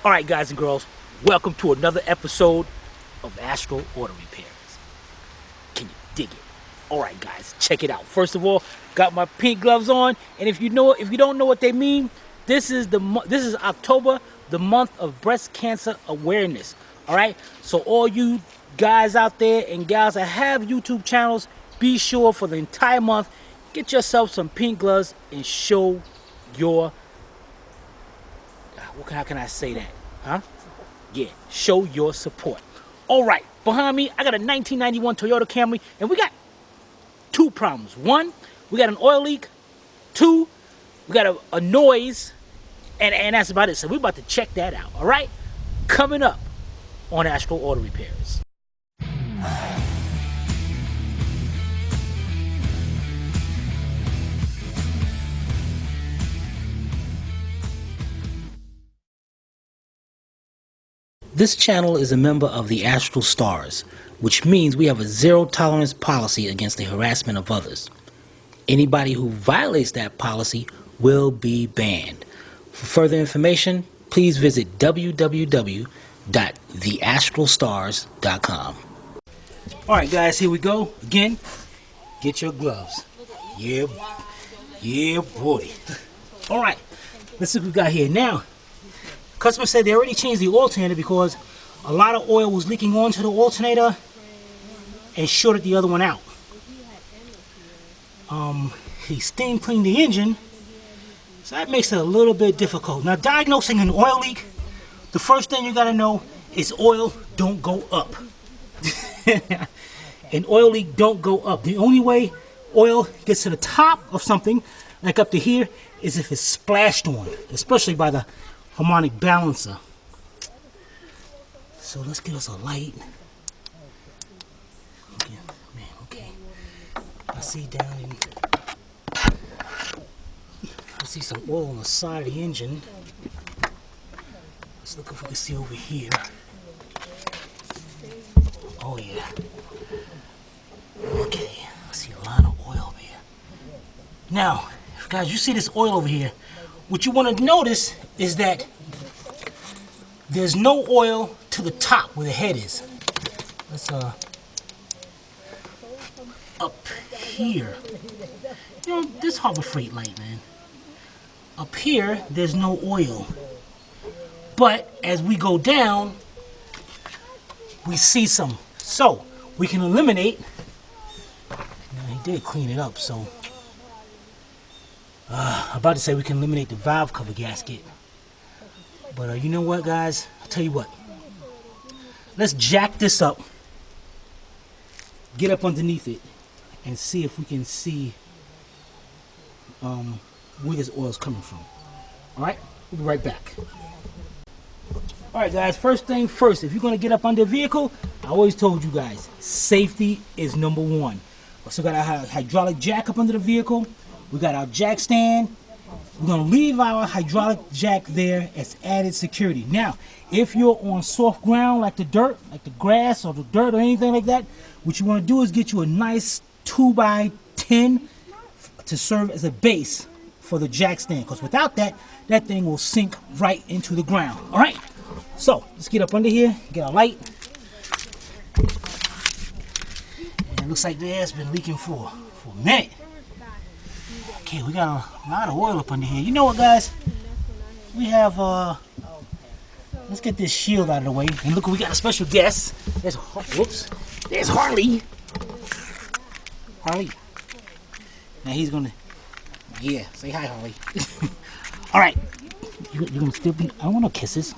Alright guys and girls, welcome to another episode of Astral Auto Repairs. Can you dig it? Alright guys, check it out. First of all, got my pink gloves on, and if you don't know what they mean, this is October, the month of breast cancer awareness. Alright? So all you guys out there and gals that have YouTube channels, be sure for the entire month, get yourself some pink gloves and show your, how can I say that? Huh? Yeah, show your support. All right, behind me, I got a 1991 Toyota Camry, and we got two problems. One, we got an oil leak. Two, we got a noise, and that's about it. So we're about to check that out, all right? Coming up on Astral Auto Repairs. This channel is a member of the Astral Stars, which means we have a zero-tolerance policy against the harassment of others. Anybody who violates that policy will be banned. For further information, please visit www.theastralstars.com. Alright guys, here we go. Again, get your gloves. Yeah boy. Alright, let's see what we got here. Now, customer said they already changed the alternator because a lot of oil was leaking onto the alternator and shorted the other one out. He steam cleaned the engine, so that makes it a little bit difficult. Now, diagnosing an oil leak, the first thing you gotta know is oil don't go up. An oil leak don't go up. The only way oil gets to the top of something, like up to here, is if it's splashed on, especially by the harmonic balancer. So let's get us a light. Okay. I see I see some oil on the side of the engine. Let's look if we can see over here. Oh yeah. Okay, I see a lot of oil there. Now, guys, you see this oil over here. What you want to notice is that there's no oil to the top where the head is. Let's up here. You know, this Harbor Freight light, man. Up here, there's no oil. But as we go down, we see some. So we can eliminate. Now, he did clean it up, so. I'm about to say we can eliminate the valve cover gasket. But you know what, guys? I'll tell you what. Let's jack this up. Get up underneath it. And see if we can see where this oil is coming from. Alright? We'll be right back. Alright, guys. First thing first. If you're going to get up under a vehicle, I always told you guys, safety is number one. So we got our hydraulic jack up under the vehicle. We got our jack stand. We're going to leave our hydraulic jack there as added security. Now, if you're on soft ground like the dirt, like the grass or the dirt or anything like that, what you want to do is get you a nice 2x10 to serve as a base for the jack stand. Because without that, that thing will sink right into the ground. All right? So, let's get up under here, get our light. And it looks like the air's been leaking for a minute. Okay, we got a lot of oil up under here. You know what, guys? We have, let's get this shield out of the way. And look, we got a special guest. There's Harley. Harley. Now he's gonna, yeah, say hi, Harley. All right. You're gonna still be, I want no kisses.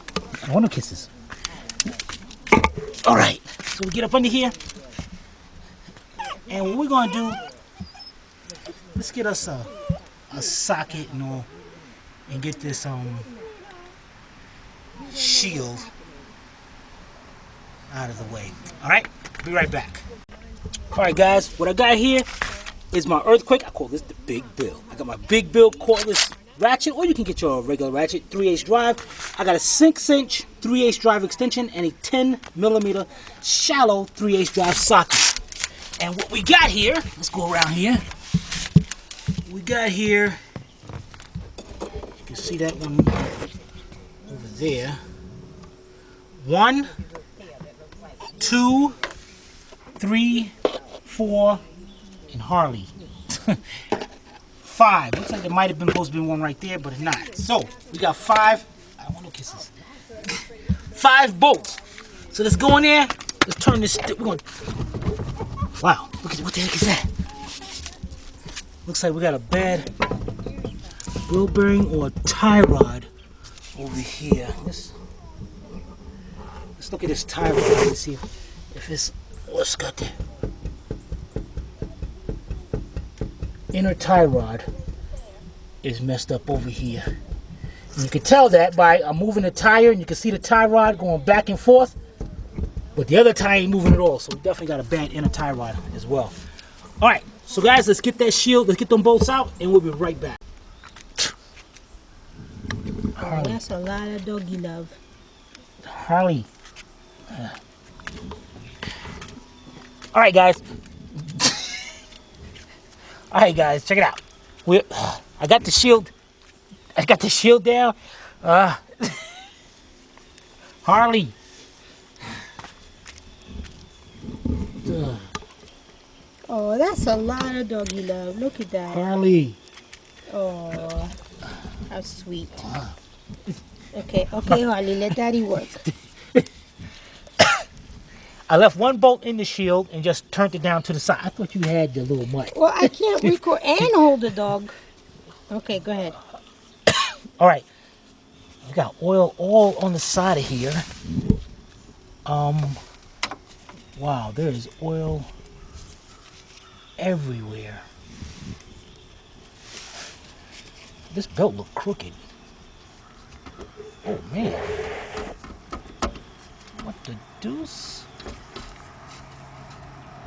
All right. So we get up under here. And what we're gonna do, let's get us a socket and all, and get this shield out of the way. Alright, be right back. Alright guys, what I got here is my earthquake. I call this the Big Bill. I got my Big Bill cordless ratchet, or you can get your regular ratchet, 3/8 drive. I got a 6-inch 3/8 drive extension and a 10mm shallow 3/8 drive socket. And what we got here, let's go around here. We got here, you can see that one over there. 1, 2, 3, 4, and Harley. 5. Looks like there might have been supposed to be one right there, but it's not. So we got 5. I want no kisses. 5 bolts. So let's go in there. Let's turn this. We're going. Wow! Look at what the heck is that? Looks like we got a bad wheel bearing or a tie rod over here. Let's look at this tie rod and see if it's what's got the inner tie rod is messed up over here. And you can tell that by moving the tire, and you can see the tie rod going back and forth, but the other tire ain't moving at all. So we definitely got a bad inner tie rod as well. All right, so guys, let's get that shield, let's get them bolts out, and we'll be right back. Oh, that's a lot of doggy love. Harley. All right, guys. All right, guys, check it out. I got the shield. I got the shield down. Harley. Oh, that's a lot of doggy love. Look at that. Harley. Oh, how sweet. Okay, Harley, let Daddy work. I left one bolt in the shield and just turned it down to the side. I thought you had the little mutt. Well, I can't record and hold the dog. Okay, go ahead. All right. We got oil all on the side of here. Wow, there is oil everywhere. This belt look crooked. Oh man. What the deuce?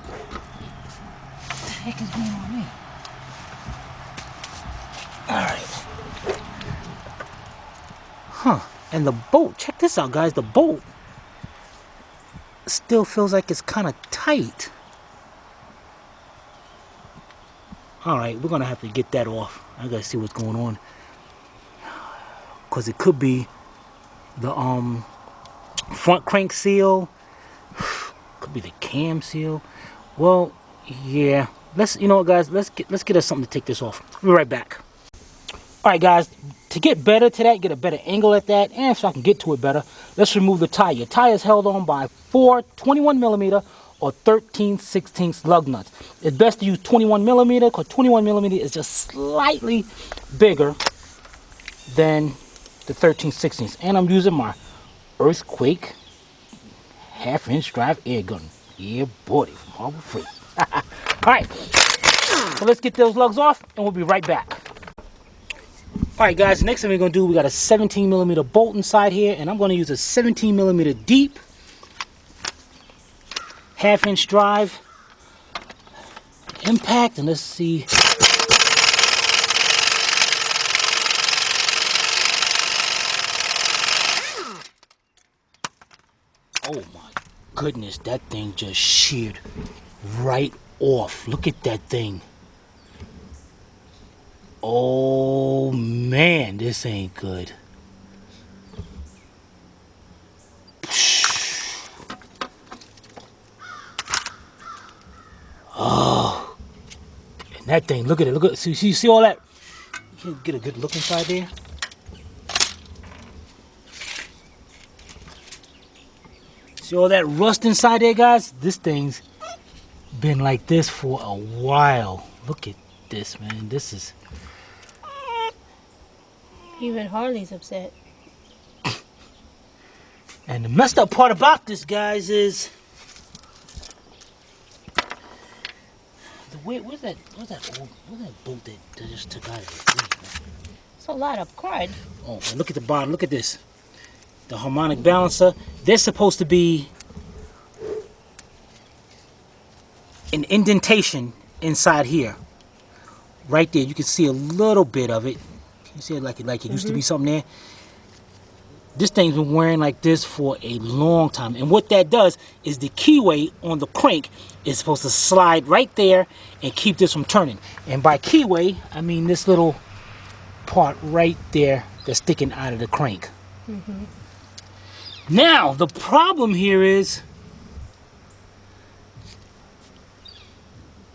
What the heck is going on here? Alright. Huh. And the bolt, check this out, guys. The bolt still feels like it's kind of tight. Alright, we're going to have to get that off. I got to see what's going on. Because it could be the front crank seal. Could be the cam seal. Well, yeah. You know what, guys? Let's get us something to take this off. We'll be right back. All right, guys. To get better to that, get a better angle at that, and so I can get to it better, let's remove the tire. Your tire is held on by 4 21mm or 13/16 lug nuts. It's best to use 21mm because 21mm is just slightly bigger than the 13/16. And I'm using my Earthquake 1/2-inch drive air gun. Yeah, boy, from Harbor Freight. All right, so let's get those lugs off, and we'll be right back. All right, guys, next thing we're going to do, we got a 17mm bolt inside here, and I'm going to use a 17mm deep 1/2-inch drive impact, and let's see. Oh my goodness, that thing just sheared right off. Look at that thing. Oh man, this ain't good. Oh, and that thing, look at it. Look at, see all that? You can get a good look inside there. See all that rust inside there, guys? This thing's been like this for a while. Look at this, man. This is... Even Harley's upset. And the messed up part about this, guys, is... Where's that bolt that just took out of it? It's a lot of card. Oh, and look at the bottom. Look at this. The harmonic balancer. There's supposed to be an indentation inside here. Right there. You can see a little bit of it. You see it like it used to be something there. This thing's been wearing like this for a long time. And what that does is the keyway on the crank is supposed to slide right there and keep this from turning. And by keyway, I mean this little part right there that's sticking out of the crank. Now, the problem here is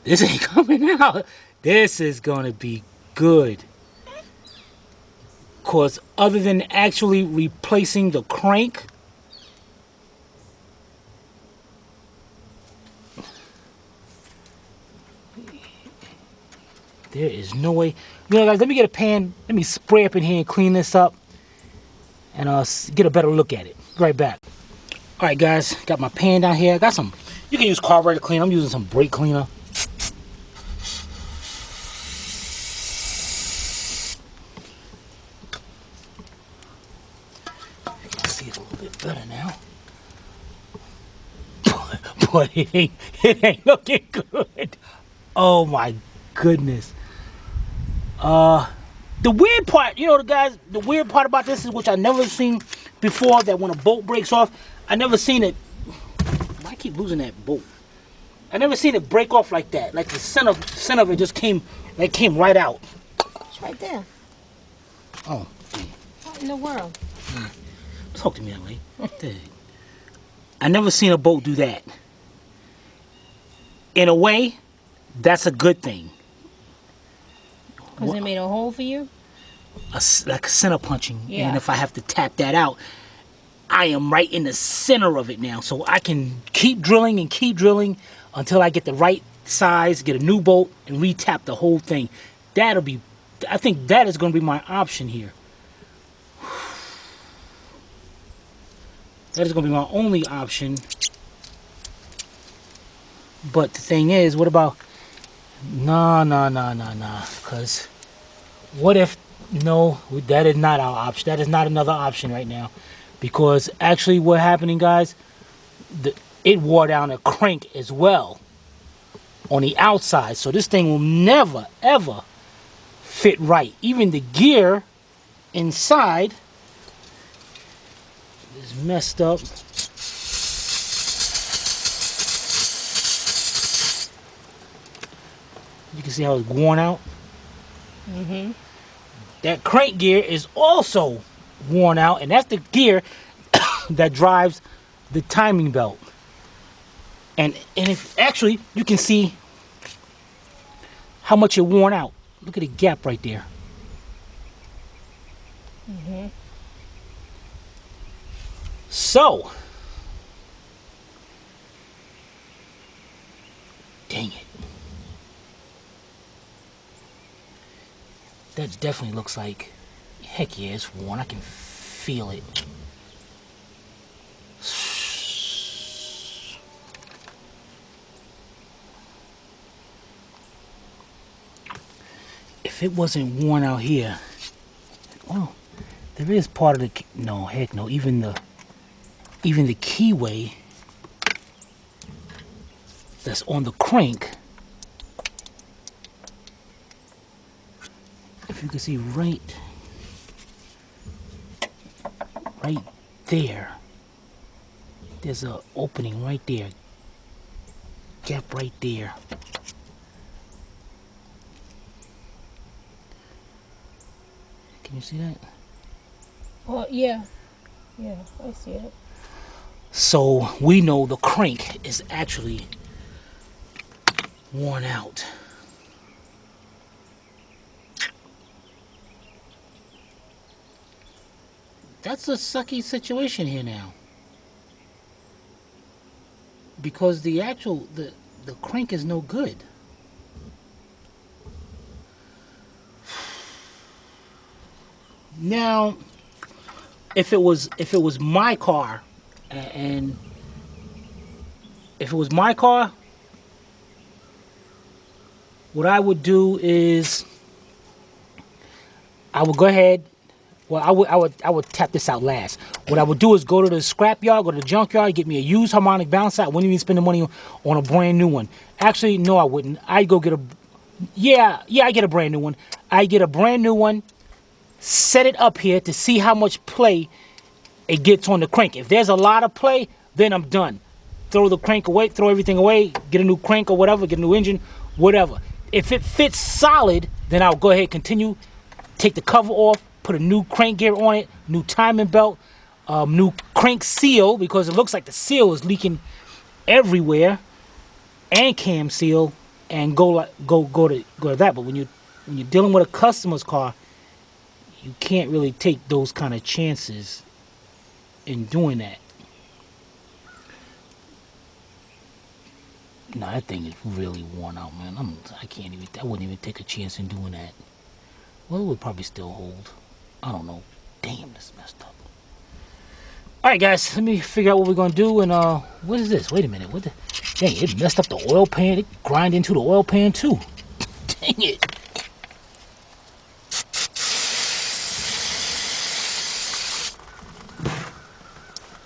this ain't coming out. This is going to be good. Because other than actually replacing the crank, there is no way. You know, guys, let me get a pan. Let me spray up in here and clean this up. And get a better look at it. Right back. All right, guys. Got my pan down here. I got some. You can use carburetor cleaner. I'm using some brake cleaner. You can see it a little bit better now. But it ain't looking good. Oh my goodness. The weird part, you know, guys, the weird part about this is, which I never seen before, that when a bolt breaks off, I never seen it. Why I keep losing that bolt? I never seen it break off like that. Like the center of it just came right out. It's right there. Oh. What in the world? Talk to me that way. I never seen a bolt do that. In a way, that's a good thing. Because it made a hole for you? Like a center punching. Yeah. And if I have to tap that out, I am right in the center of it now. So I can keep drilling and keep drilling until I get the right size, get a new bolt, and re-tap the whole thing. That'll be, I think that is going to be my option here. That is going to be my only option. But the thing is, what about... Nah. Because what if... No, that is not our option. That is not another option right now. Because actually what's happening, guys, it wore down a crank as well on the outside. So this thing will never, ever fit right. Even the gear inside is messed up. You can see how it's worn out. Mm-hmm. That crank gear is also worn out, and that's the gear that drives the timing belt. And if actually you can see how much it worn out. Look at the gap right there. Mm-hmm. So, dang it. That definitely looks like, heck yeah, it's worn. I can feel it. If it wasn't worn out here, well, there is part of the, no, heck no, even the keyway that's on the crank, if you can see right there, there's a opening right there, gap right there. Can you see that? Oh, yeah. Yeah, I see it. So we know the crank is actually worn out. That's a sucky situation here now. Because the crank is no good. Now, if it was my car, and if it was my car, what I would do is I would go ahead. Well, I would tap this out last. What I would do is go to the scrap yard, go to the junkyard, get me a used harmonic balance out. I wouldn't even spend the money on a brand new one. Actually, no, I wouldn't. I'd go get I get a brand new one. I get a brand new one, set it up here to see how much play it gets on the crank. If there's a lot of play, then I'm done. Throw the crank away, throw everything away, get a new crank or whatever, get a new engine, whatever. If it fits solid, then I'll go ahead, continue, take the cover off, put a new crank gear on it, new timing belt, new crank seal, because it looks like the seal is leaking everywhere, and cam seal, and go to that. But when you're dealing with a customer's car, you can't really take those kind of chances in doing that. No, that thing is really worn out, man. I wouldn't even take a chance in doing that. Well, it would probably still hold. I don't know. Damn, this messed up. Alright, guys, let me figure out what we're gonna do. And what is this? Wait a minute. What the? Dang, it messed up the oil pan. It grind into the oil pan too. Dang it.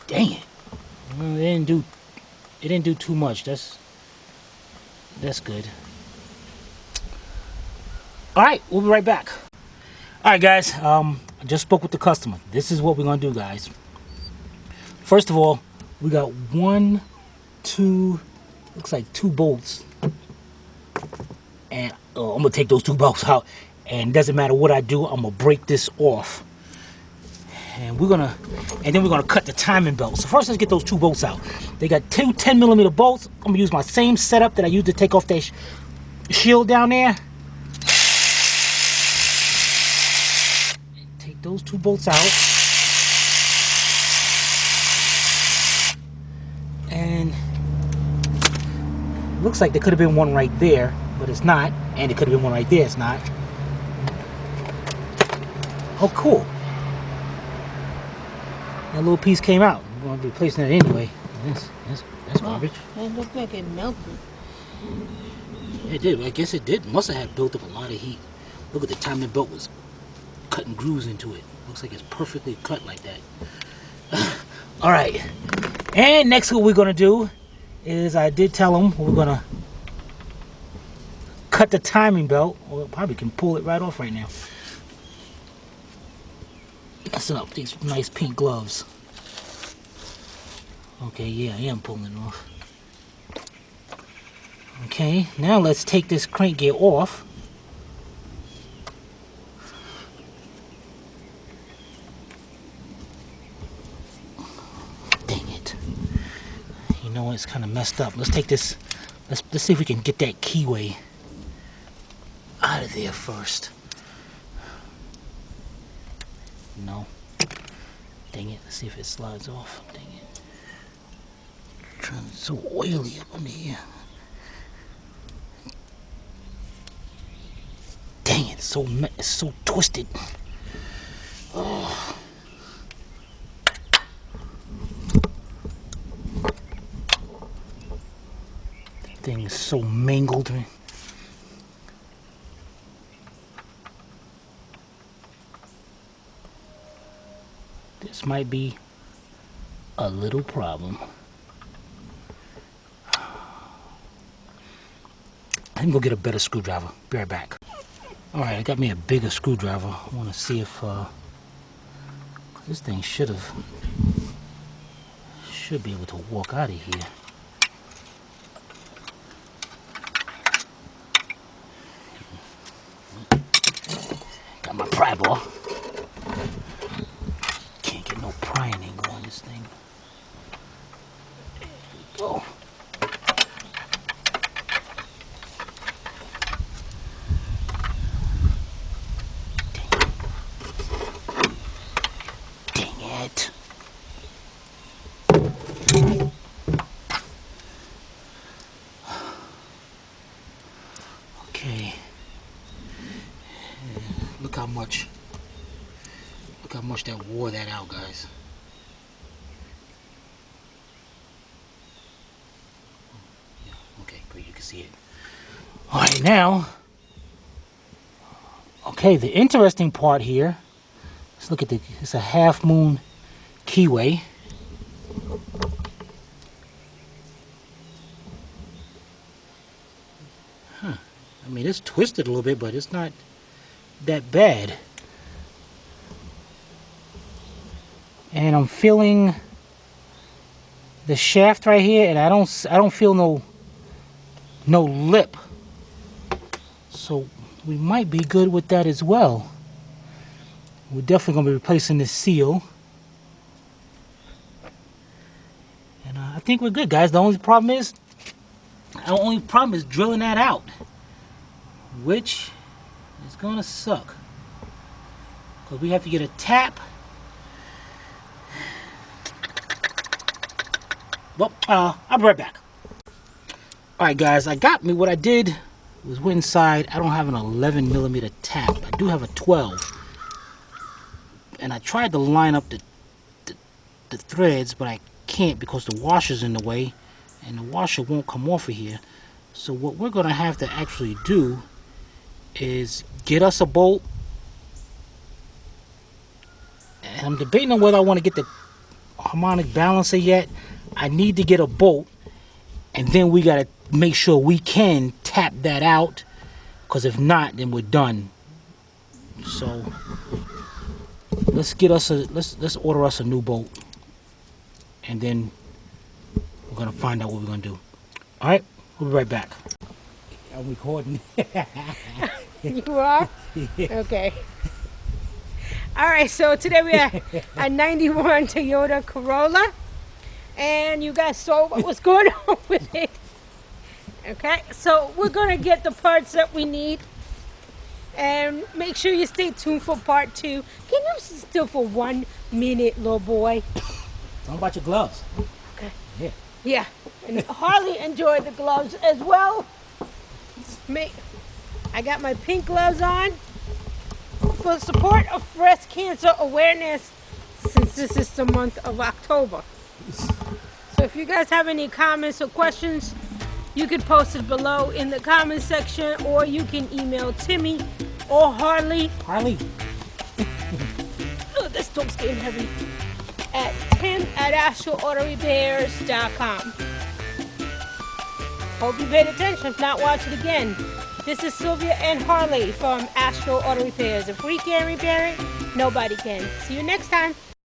Dang it. Well, it didn't do too much. That's good. Alright, we'll be right back. Alright, guys, I just spoke with the customer. This is what we're gonna do, guys. First of all, we got 1, 2, looks like 2 bolts. And I'm gonna take those 2 bolts out, and it doesn't matter what I do, I'm gonna break this off. And then we're gonna cut the timing belt. So first, let's get those 2 bolts out. They got 2 10mm bolts. I'm gonna use my same setup that I used to take off that shield down there. Take those 2 bolts out. And looks like there could have been one right there, but it's not. And it could have been one right there, it's not. Oh, cool. That little piece came out. I'm going to be replacing it anyway. That's garbage. It looked like it melted. It did. I guess it did. Must have had built up a lot of heat. Look at the timing belt was cutting grooves into it. Looks like it's perfectly cut like that. All right. And next, what we're going to do is, I did tell them we're going to cut the timing belt. Or probably can pull it right off right now. Messing up these nice pink gloves. Okay, yeah, I am pulling it off. Okay, now let's take this crank gear off. Dang it. You know what, it's kind of messed up. Let's take this, let's see if we can get that keyway out of there first. No. Dang it. Let's see if it slides off. Dang it. It's so oily up under here. Dang it. It's so twisted. Oh. That thing is so mangled. This might be a little problem. I'm gonna get a better screwdriver. Be right back. Alright, I got me a bigger screwdriver. I want to see if this thing should be able to walk out of here. Got my pry bar. No prying angle on this thing. There we go. Dang it. Okay. Look how much that wore that out, guys. Yeah, okay, great, you can see it. Alright, now, okay, the interesting part here, let's look at it's a half moon keyway. Huh, I mean, it's twisted a little bit, but it's not that bad. And I'm feeling the shaft right here, and I don't feel no lip. So we might be good with that as well. We're definitely gonna be replacing this seal. think we're good, guys. The only problem is drilling that out, which is gonna suck, because we have to get a tap. Well, I'll be right back. All right, guys, what I did was went inside. I don't have an 11mm tap. I do have a 12, and I tried to line up the threads, but I can't because the washer's in the way, and the washer won't come off of here. So what we're gonna have to actually do is get us a bolt, and I'm debating on whether I want to get the harmonic balancer yet. I need to get a bolt, and then we gotta make sure we can tap that out, because if not, then we're done. So let's order us a new bolt, and then we're gonna find out what we're gonna do. All right, we'll be right back. I'm recording. You are? Yeah. Okay. All right, so today we are a 91 Toyota Corolla, and you guys saw what was going on with it. Okay, so we're gonna get the parts that we need, and make sure you stay tuned for part 2. Can you sit still for 1 minute, little boy? Tell about your gloves. Okay. Yeah. Yeah, and Harley enjoyed the gloves as well. I got my pink gloves on for support of breast cancer awareness, since this is the month of October. So if you guys have any comments or questions, you can post it below in the comment section, or you can email Timmy or Harley. Harley. Oh, this dog's getting heavy. At tim@astralautorepairs.com. Hope you paid attention. If not, watch it again. This is Sylvia and Harley from Astral Auto Repairs. If we can't repair it, nobody can. See you next time.